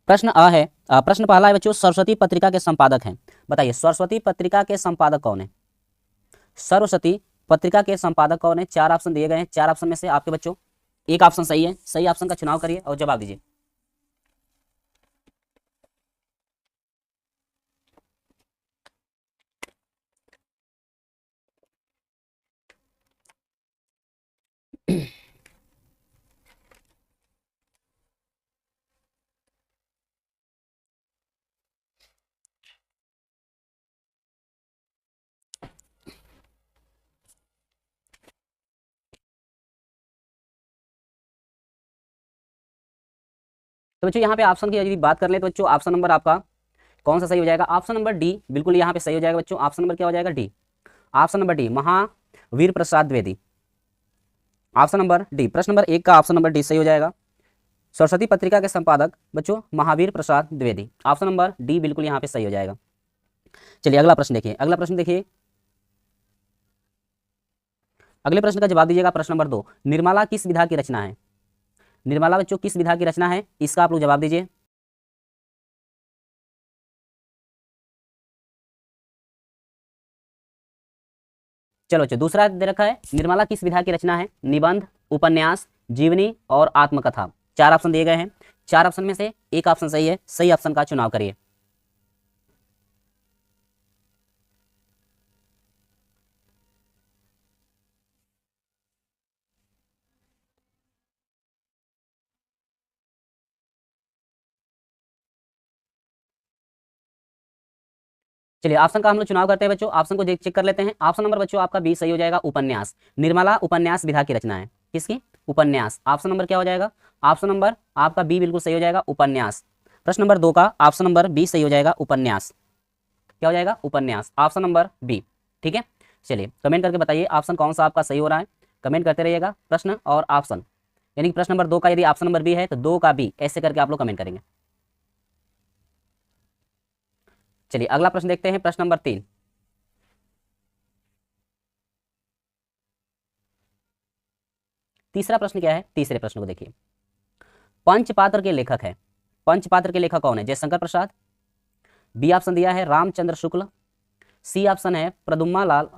प्रश्न अ है, प्रश्न पहला है बच्चों, सरस्वती पत्रिका के संपादक हैं। बताइए सरस्वती पत्रिका के संपादक कौन है? सरस्वती पत्रिका के संपादक कौन है? चार ऑप्शन दिए गए हैं, चार ऑप्शन में से आपके बच्चों एक ऑप्शन सही है, सही ऑप्शन का चुनाव करिए और जवाब दीजिए। तो बच्चों यहाँ पे ऑप्शन की यदि बात कर ले तो बच्चों ऑप्शन नंबर आपका कौन सा सही हो जाएगा? ऑप्शन नंबर डी बिल्कुल यहाँ पे सही हो जाएगा बच्चों। ऑप्शन नंबर क्या हो जाएगा? D. Option number D, Mahavir Prasad Dwivedi. Option number D, प्रश्न नंबर एक का ऑप्शन नंबर डी सही हो जाएगा। सरस्वती पत्रिका के संपादक बच्चों Mahavir Prasad Dwivedi. Option number D बिल्कुल यहाँ पे सही हो जाएगा। चलिए अगला प्रश्न देखिए, अगला प्रश्न देखिए, अगले प्रश्न का जवाब दीजिएगा। प्रश्न नंबर दो, निर्मला किस विधा की रचना है? निर्मला बच्चों किस विधा की रचना है, इसका आप लोग जवाब दीजिए। चलो बच्चों दूसरा दे रखा है, निर्मला किस विधा की रचना है? निबंध, उपन्यास, जीवनी और आत्मकथा। चार ऑप्शन दिए गए हैं, चार ऑप्शन में से एक ऑप्शन सही है, सही ऑप्शन का चुनाव करिए। चलिए ऑप्शन का हम लोग चुनाव करते हैं बच्चों, ऑप्शन को चेक कर लेते हैं। ऑप्शन नंबर बच्चों आपका बी सही हो जाएगा, उपन्यास। निर्मला उपन्यास विधा की रचना है, किसकी? उपन्यास। ऑप्शन नंबर क्या हो जाएगा? ऑप्शन नंबर आपका बी बिल्कुल सही हो जाएगा, उपन्यास। प्रश्न नंबर दो का ऑप्शन नंबर बी सही हो जाएगा, उपन्यास। क्या हो जाएगा? उपन्यास, ऑप्शन नंबर बी। ठीक है, चलिए कमेंट करके बताइए ऑप्शन कौन सा आपका सही हो रहा है, कमेंट करते रहिएगा। प्रश्न और ऑप्शन, यानी कि प्रश्न नंबर दो का यदि ऑप्शन नंबर बी है तो दो का बी, ऐसे करके आप लोग कमेंट करेंगे। चलिए अगला प्रश्न देखते हैं, प्रश्न नंबर तीन। तीसरा प्रश्न क्या है? तीसरे प्रश्न को देखिए, पंचपात्र के लेखक है। पंचपात्र के लेखक कौन है? जयशंकर प्रसाद। बी ऑप्शन दिया है रामचंद्र शुक्ल। सी ऑप्शन है पदुम्मा लाल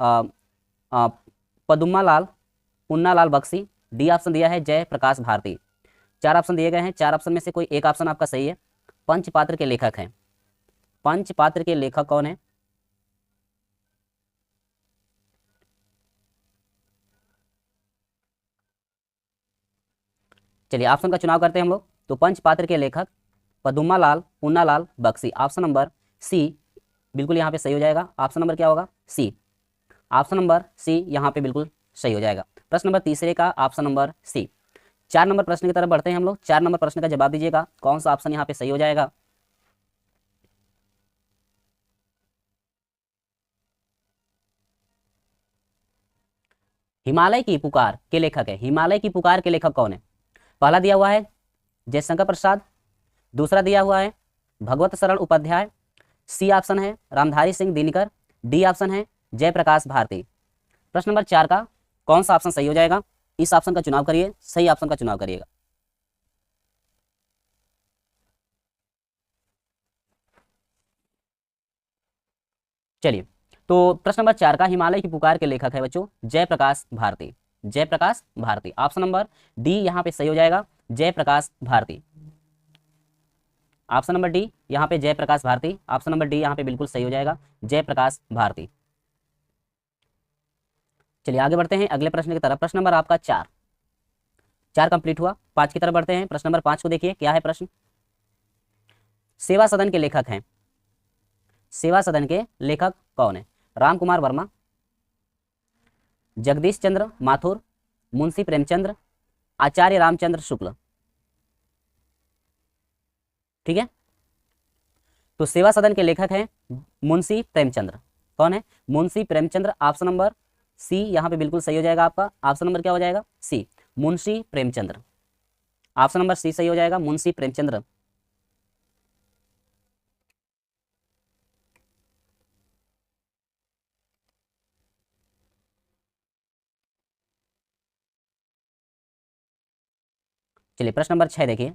पुन्ना लाल बख्शी। डी ऑप्शन दिया है जय प्रकाश भारती। चार ऑप्शन दिए गए हैं, चार ऑप्शन में से कोई एक ऑप्शन आपका सही है। पंचपात्र के लेखक हैं, पंचपात्र के लेखक कौन है? चलिए ऑप्शन का चुनाव करते हैं हम लोग। तो पंचपात्र के लेखक पदुम्मा लाल पुन्ना लाल बख्शी। ऑप्शन नंबर सी बिल्कुल यहाँ पे सही हो जाएगा। ऑप्शन नंबर क्या होगा? सी। ऑप्शन नंबर सी यहाँ पे बिल्कुल सही हो जाएगा। प्रश्न नंबर तीसरे का ऑप्शन नंबर सी। चार नंबर प्रश्न की तरफ बढ़ते हैं हम लोग। चार नंबर प्रश्न का जवाब दीजिएगा, कौन सा ऑप्शन यहाँ पे सही हो जाएगा? हिमालय की पुकार के लेखक है, हिमालय की पुकार के लेखक कौन है? पहला दिया हुआ है जयशंकर प्रसाद, दूसरा दिया हुआ है भगवत शरण उपाध्याय, सी ऑप्शन है रामधारी सिंह दिनकर, डी ऑप्शन है जयप्रकाश भारती। प्रश्न नंबर चार का कौन सा ऑप्शन सही हो जाएगा? इस ऑप्शन का चुनाव करिए, सही ऑप्शन का चुनाव करिएगा। चलिए, तो प्रश्न नंबर चार का हिमालय की पुकार के लेखक है बच्चों Jayaprakash Bharti. Jayaprakash Bharti, option number D यहाँ पे सही हो जाएगा, Jayaprakash Bharti. Option number D यहाँ पे Jayaprakash Bharti, option number D यहाँ पे बिल्कुल सही हो जाएगा, जयप्रकाश भारती। चलिए आगे बढ़ते हैं अगले प्रश्न की तरफ। प्रश्न नंबर आपका चार, चार कंप्लीट हुआ, पांच की तरफ बढ़ते हैं। प्रश्न नंबर पांच को देखिए, क्या है प्रश्न? सेवा सदन के लेखक हैं, सेवा सदन के लेखक कौन है? राम कुमार वर्मा, जगदीश चंद्र माथुर, मुंशी प्रेमचंद्र, आचार्य रामचंद्र शुक्ल। ठीक है, तो सेवा सदन के लेखक हैं मुंशी प्रेमचंद्र। कौन है? Munshi Premchandra. Option number C यहाँ पे बिल्कुल सही हो जाएगा आपका। ऑप्शन नंबर क्या हो जाएगा? C, Munshi Premchandra. Option number C सही हो जाएगा, मुंशी प्रेमचंद्र। चलिए प्रश्न नंबर छह देखिए,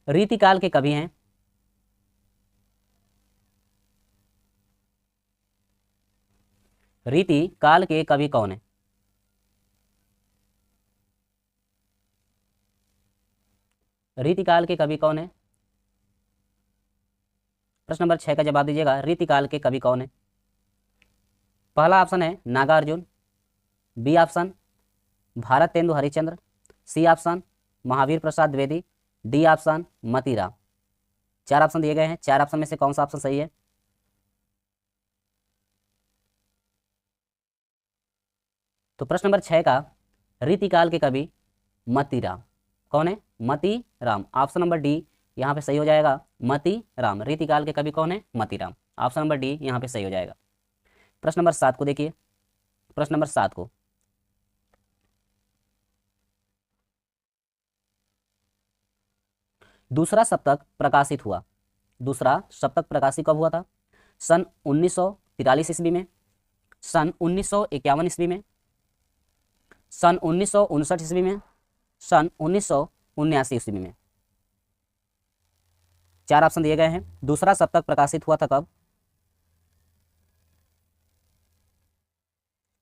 रीतिकाल के कवि हैं। रीतिकाल के कवि कौन है? रीतिकाल के कवि कौन है? प्रश्न नंबर 6 का जवाब दीजिएगा। रीतिकाल के कवि कौन है? पहला ऑप्शन है Nagarjun, B option Bharatendu Harishchandra, C option Mahavir Prasad Dwivedi, D option Matiram. 4 option दिए गए हैं, 4 ऑप्शन में से कौन सा ऑप्शन सही है? तो प्रश्न नंबर 6 का रीतिकाल के कवि मतीराम। कौन है? मतीराम। ऑप्शन नंबर डी यहाँ पे सही हो जाएगा, मतीराम। रीतिकाल के कवि कौन है? मतीराम। ऑप्शन नंबर डी यहाँ पे सही हो जाएगा। प्रश्न नंबर 7 को देखिए। प्रश्न नंबर 7 को, दूसरा सप्तक प्रकाशित हुआ। दूसरा सप्तक प्रकाशित कब हुआ था? सन 1943 ईस्वी में, सन 1951 ईस्वी में, सन 1959 ईस्वी में, सन 1979 ईस्वी में। 4 ऑप्शन दिए गए हैं। दूसरा सप्तक प्रकाशित हुआ था कब?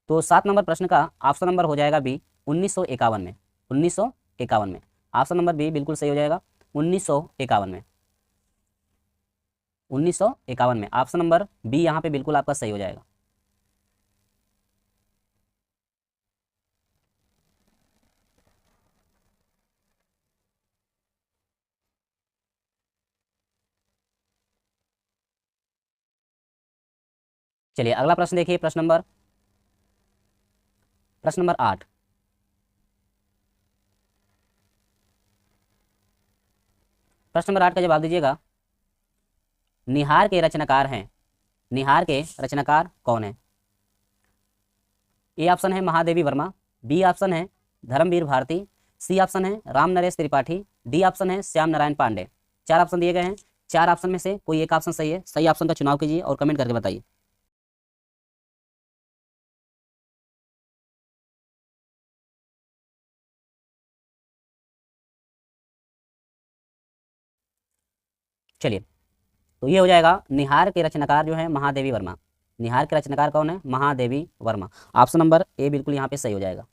तो 7 नंबर प्रश्न का ऑप्शन नंबर हो जाएगा बी, 1951 में। 1951 में। ऑप्शन नंबर बी बिल्कुल सही हो जाएगा, 1951 में। 1951 में ऑप्शन नंबर बी यहाँ पे बिल्कुल आपका सही हो जाएगा। चलिए अगला प्रश्न देखिए। प्रश्न नंबर 8। प्रश्न नंबर 8 का जवाब दीजिएगा। निहार के रचनाकार हैं। निहार के रचनाकार कौन है? ए ऑप्शन है महादेवी वर्मा, बी ऑप्शन है धर्मवीर भारती, सी ऑप्शन है राम नरेश त्रिपाठी, डी ऑप्शन है श्याम नारायण पांडे। 4 ऑप्शन दिए गए हैं। 4 ऑप्शन में से कोई एक ऑप्शन सही है। सही ऑप्शन का चुनाव कीजिए और कमेंट करके बताइए। चलिए, तो ये हो जाएगा, निहार के रचनाकार जो है महादेवी वर्मा। निहार के रचनाकार कौन है? Mahadevi Verma. Option number A बिल्कुल यहाँ पे सही हो जाएगा।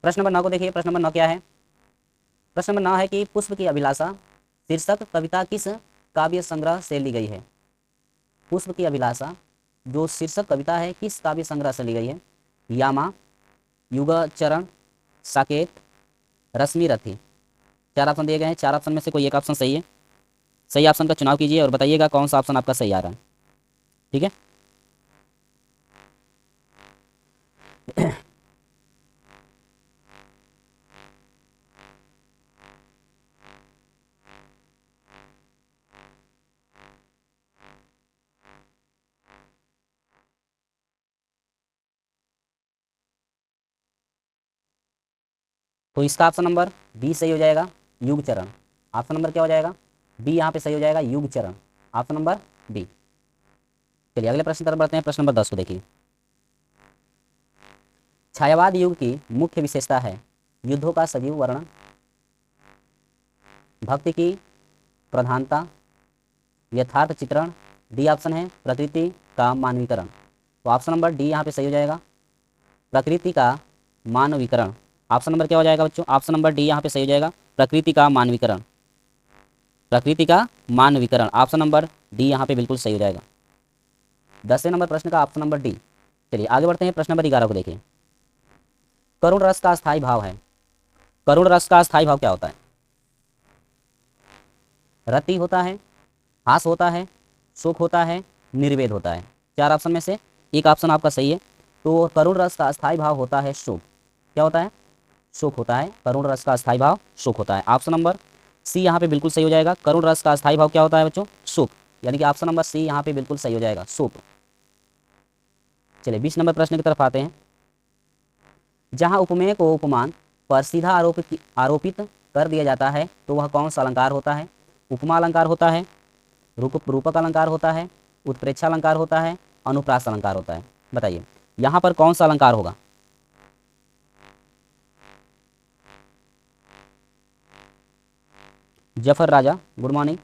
प्रश्न नंबर 9 को देखिए। प्रश्न नंबर 9 क्या है? प्रश्न नंबर 9 है कि पुष्प की अभिलाषा शीर्षक कविता किस काव्य संग्रह से ली गई है? पुष्प की अभिलाषा जो शीर्षक कविता है किस काव्य संग्रह से ली गई है? यामा, युगचरण, साकेत, रश्मि रथी। 4 ऑप्शन दिए गए हैं, 4 ऑप्शन में से कोई एक ऑप्शन सही है। सही ऑप्शन का चुनाव कीजिए और बताइएगा कौन सा ऑप्शन आपका सही आ रहा है। ठीक है, तो इसका ऑप्शन नंबर बी सही हो जाएगा, युगचरण। ऑप्शन नंबर क्या हो जाएगा? बी यहाँ पे सही हो जाएगा, युगचरण। Option number B. चलिए अगले प्रश्न तरफ बढ़ते हैं। प्रश्न नंबर 10 को देखिए। छायावाद युग की मुख्य विशेषता है युद्धों का सजीव वर्णन, भक्ति की प्रधानता, यथार्थ चित्रण, डी ऑप्शन है प्रकृति का मानवीकरण। तो ऑप्शन नंबर डी यहाँ पे सही हो जाएगा, प्रकृति का मानवीकरण। ऑप्शन नंबर क्या हो जाएगा बच्चों? ऑप्शन नंबर डी यहाँ पे सही हो जाएगा, प्रकृति का मानवीकरण। प्रकृति का मानवीकरण, ऑप्शन नंबर डी यहाँ पे बिल्कुल सही हो जाएगा। 10वें नंबर प्रश्न का ऑप्शन नंबर डी। चलिए आगे बढ़ते हैं। प्रश्न नंबर 11 को देखिए। करुण रस का स्थायी भाव है। करुण रस का स्थायी भाव क्या होता है? रति होता है, हास होता है, शोक होता है, निर्वेद होता है। 4 ऑप्शन में से एक ऑप्शन आपका सही है। तो करुण रस का स्थायी भाव होता है शोक। क्या होता है? शोक होता है। करुण रस का स्थायी भाव शोक होता है। ऑप्शन नंबर सी यहाँ पे बिल्कुल सही हो जाएगा। करुण रस का स्थायी भाव क्या होता है बच्चों? शोक। यानी कि ऑप्शन नंबर सी यहाँ पे बिल्कुल सही हो जाएगा, शोक। चलिए 20 नंबर प्रश्न की तरफ आते हैं। जहाँ उपमेय को उपमान पर सीधा आरोपित कर दिया जाता है तो वह कौन सा अलंकार होता है? उपमा अलंकार होता है, रूपक अलंकार होता है, उत्प्रेक्षा अलंकार होता है, अनुप्रास अलंकार होता है। बताइए यहाँ पर कौन सा अलंकार होगा? जफर राजा, गुड मॉर्निंग।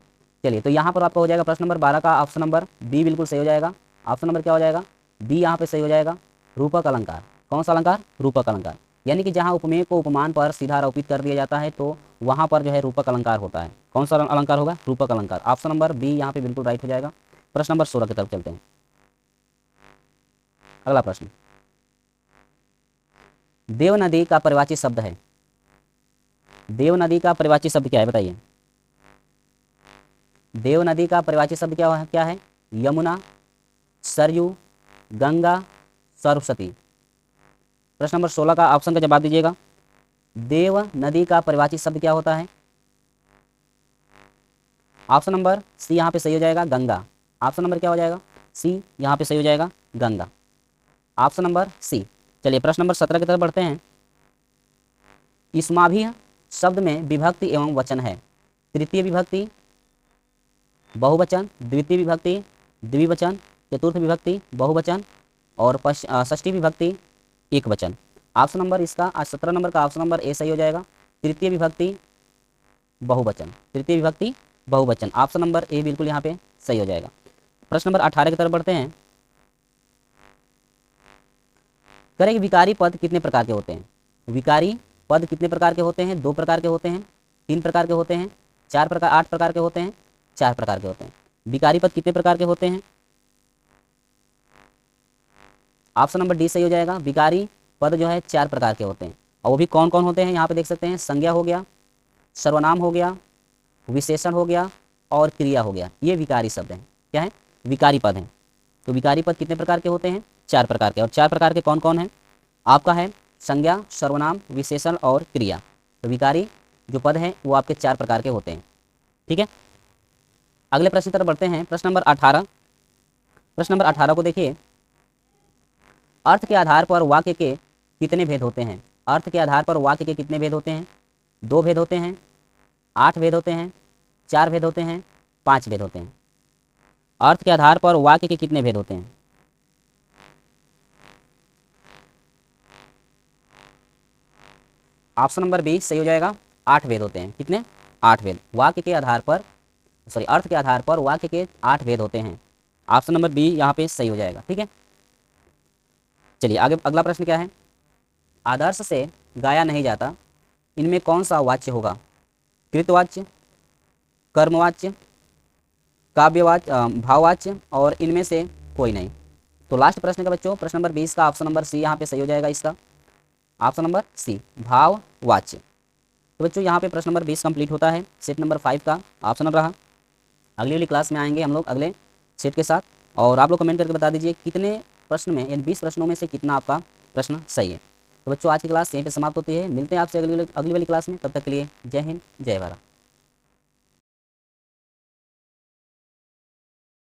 चलिए तो यहाँ पर आपका हो जाएगा प्रश्न नंबर 12 का ऑप्शन नंबर बी बिल्कुल सही हो जाएगा। ऑप्शन नंबर क्या हो जाएगा? बी यहाँ पे सही हो जाएगा, रूपक अलंकार। कौन सा अलंकार? रूपक अलंकार। यानी कि जहाँ उपमेय को उपमान पर सीधा आरोपित कर दिया जाता है तो वहाँ पर जो है रूपक अलंकार होता है। कौन सा अलंकार होगा? रूपक अलंकार। ऑप्शन नंबर बी यहाँ पे बिल्कुल राइट हो जाएगा। प्रश्न नंबर 16 की तरफ चलते हैं। अगला प्रश्न, देव नदी का परिवाची शब्द है। देव नदी का परिवाची शब्द क्या है? बताइए। देव नदी का परिवाची शब्द क्या है? यमुना, सरयू, गंगा, सरस्वती। प्रश्न नंबर 16 का ऑप्शन का जवाब दीजिएगा। देव नदी का परिवाची शब्द क्या होता है? ऑप्शन नंबर सी यहाँ पे सही हो जाएगा, गंगा। ऑप्शन नंबर क्या हो जाएगा? सी यहाँ पे सही हो जाएगा, गंगा। ऑप्शन नंबर सी। चलिए प्रश्न नंबर 17 की तरफ बढ़ते हैं। इस्माभि शब्द में विभक्ति एवं वचन है। तृतीय विभक्ति, बहुवचन, द्वितीय विभक्ति, द्विवचन, चतुर्थ विभक्ति, बहुवचन और षष्ठी विभक्ति, एक वचन। ऑप्शन नंबर इसका 17 नंबर का ऑप्शन नंबर ए सही हो जाएगा, तृतीय विभक्ति बहुवचन। तृतीय विभक्ति बहुवचन, ऑप्शन नंबर ए बिल्कुल यहाँ पे सही हो जाएगा। प्रश्न नंबर 18 की तरफ बढ़ते हैं। करें विकारी पद कितने प्रकार के होते हैं? विकारी पद कितने प्रकार के होते हैं? 2 प्रकार के होते हैं, 3 प्रकार के होते हैं, 4 प्रकार, 8 प्रकार के होते हैं, 4 प्रकार के होते हैं। विकारी पद कितने प्रकार के होते हैं? ऑप्शन नंबर डी सही हो जाएगा। विकारी पद जो है 4 प्रकार के होते हैं और वो भी कौन कौन होते हैं? यहाँ पे देख सकते हैं, संज्ञा हो गया, सर्वनाम हो गया, विशेषण हो गया और क्रिया हो गया। ये विकारी शब्द हैं। क्या है? विकारी पद हैं। तो विकारी पद कितने प्रकार के होते हैं? 4 प्रकार के। और 4 प्रकार के कौन कौन हैं? आपका है संज्ञा, सर्वनाम, विशेषण और क्रिया। तो विकारी जो पद हैं वो आपके 4 प्रकार के होते हैं। ठीक है, अगले प्रश्न की तरफ बढ़ते हैं। प्रश्न नंबर 18। प्रश्न नंबर 18 को देखिए। अर्थ के आधार पर वाक्य के कितने भेद होते हैं? अर्थ के आधार पर वाक्य के कितने भेद होते हैं? 2 भेद होते हैं, 8 भेद होते हैं, 4 भेद होते हैं, 5 भेद होते हैं। अर्थ के आधार पर वाक्य के कितने भेद होते हैं? ऑप्शन नंबर बी सही हो जाएगा, 8 भेद होते हैं। कितने? 8 भेद। वाक्य के आधार पर, सॉरी, अर्थ के आधार पर वाक्य के 8 भेद होते हैं। ऑप्शन नंबर बी यहाँ पे सही हो जाएगा। ठीक है, चलिए आगे अगला प्रश्न क्या है? आदर्श से गाया नहीं जाता, इनमें कौन सा वाच्य होगा? कृतवाच्य, कर्मवाच्य, काव्यवाच्य, भाववाच्य, और इनमें से कोई नहीं। तो लास्ट प्रश्न का बच्चों प्रश्न नंबर 20 का ऑप्शन नंबर सी यहाँ पे सही हो जाएगा। इसका ऑप्शन नंबर सी, भाववाच्य। तो बच्चों यहाँ पे प्रश्न नंबर 20 कंप्लीट होता है। सेट नंबर 5 का ऑप्शन रहा। अगली वाली क्लास में आएंगे हम लोग अगले सेट के साथ, और आप लोग कमेंट करके बता दीजिए कितने प्रश्न में, यानी 20 प्रश्नों में से कितना आपका प्रश्न सही है। तो बच्चों आज की क्लास यहीं पे समाप्त होती है। मिलते हैं आपसे अगली वाली क्लास में। तब तक के लिए जय हिंद, जय भारत।